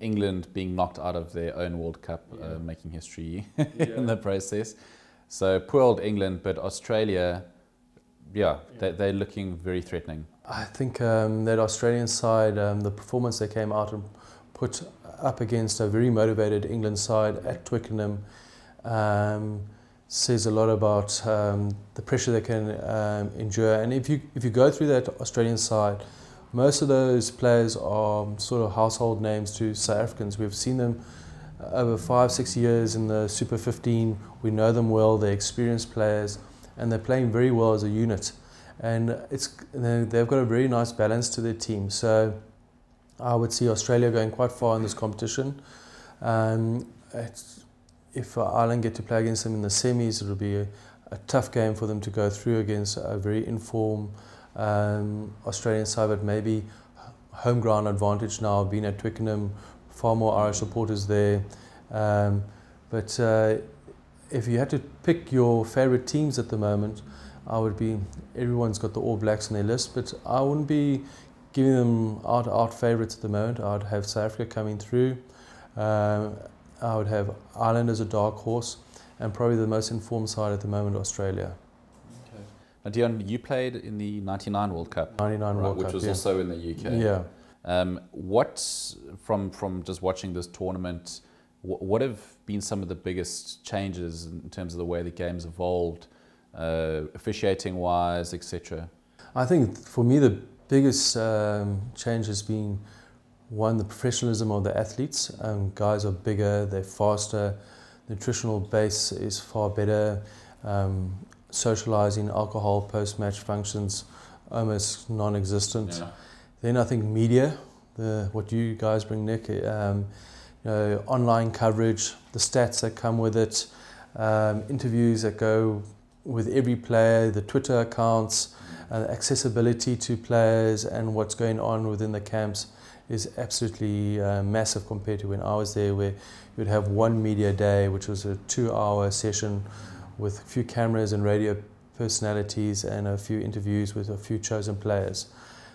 England being knocked out of their own World Cup, making history in the process. So poor old England, but Australia, they're looking very threatening. I think that Australian side, the performance they came out and put up against a very motivated England side at Twickenham says a lot about the pressure they can endure. And if you go through that Australian side, most of those players are sort of household names to South Africans. We've seen them over 5-6 years in the Super 15. We know them well. They're experienced players, and they're playing very well as a unit. And they've got a very nice balance to their team. So I would see Australia going quite far in this competition. If Ireland get to play against them in the semis, it'll be a tough game for them to go through against a very informed Australian side, but maybe home ground advantage now, being at Twickenham, far more Irish supporters there. But if you had to pick your favourite teams at the moment, everyone's got the All Blacks on their list, but I wouldn't be giving them out favourites at the moment. I'd have South Africa coming through. I would have Ireland as a dark horse, and probably the most informed side at the moment, Australia. Okay. Now, Dion, you played in the '99 World Cup. '99 World Cup, which was also in the UK. Yeah. What, from just watching this tournament, what have been some of the biggest changes in terms of the way the game's evolved, officiating-wise, etc.? I think for me the biggest change has been, one, the professionalism of the athletes. Guys are bigger, they're faster, the nutritional base is far better, socialising, alcohol, post-match functions almost non-existent. Yeah. Then I think media, what you guys bring, Nick, online coverage, the stats that come with it, interviews that go with every player, the Twitter accounts, accessibility to players and what's going on within the camps is absolutely massive compared to when I was there, where you'd have one media day, which was a 2-hour session with a few cameras and radio personalities and a few interviews with a few chosen players.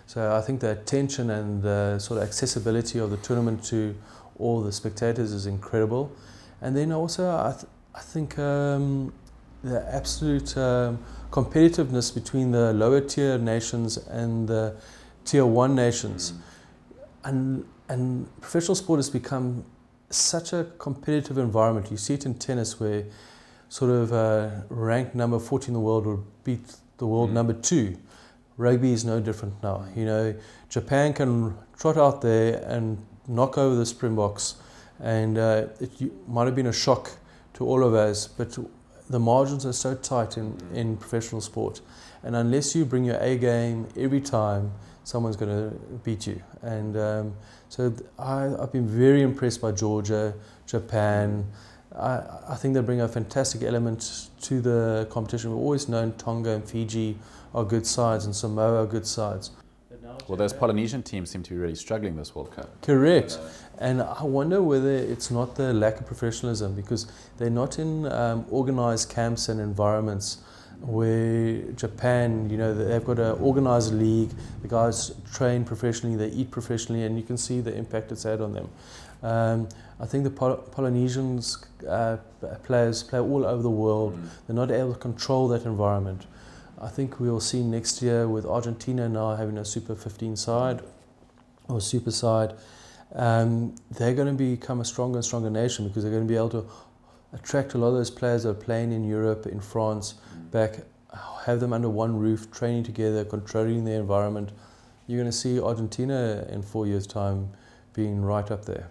So I think the attention and the sort of accessibility of the tournament to all the spectators is incredible. And then also I think the absolute competitiveness between the lower tier nations and the tier 1 nations. And professional sport has become such a competitive environment. You see it in tennis, where sort of ranked number 40 in the world will beat the world number 2. Rugby is no different now. You know, Japan can trot out there and knock over the Springboks, and it might have been a shock to all of us, but the margins are so tight in professional sport, and unless you bring your A game every time, someone's going to beat you. And so I've been very impressed by Georgia, Japan. I think they bring a fantastic element to the competition. We've always known Tonga and Fiji are good sides, and Samoa are good sides. Well, those Polynesian teams seem to be really struggling this World Cup. Correct. And I wonder whether it's not the lack of professionalism, because they're not in organised camps and environments where Japan, you know, they've got an organised league, the guys train professionally, they eat professionally, and you can see the impact it's had on them. I think the Polynesians players play all over the world. They're not able to control that environment. I think we'll see next year with Argentina now having a Super 15 side or Super side, they're going to become a stronger and stronger nation, because they're going to be able to attract a lot of those players that are playing in Europe, in France, back, have them under one roof, training together, controlling their environment. You're going to see Argentina in 4 years' time being right up there.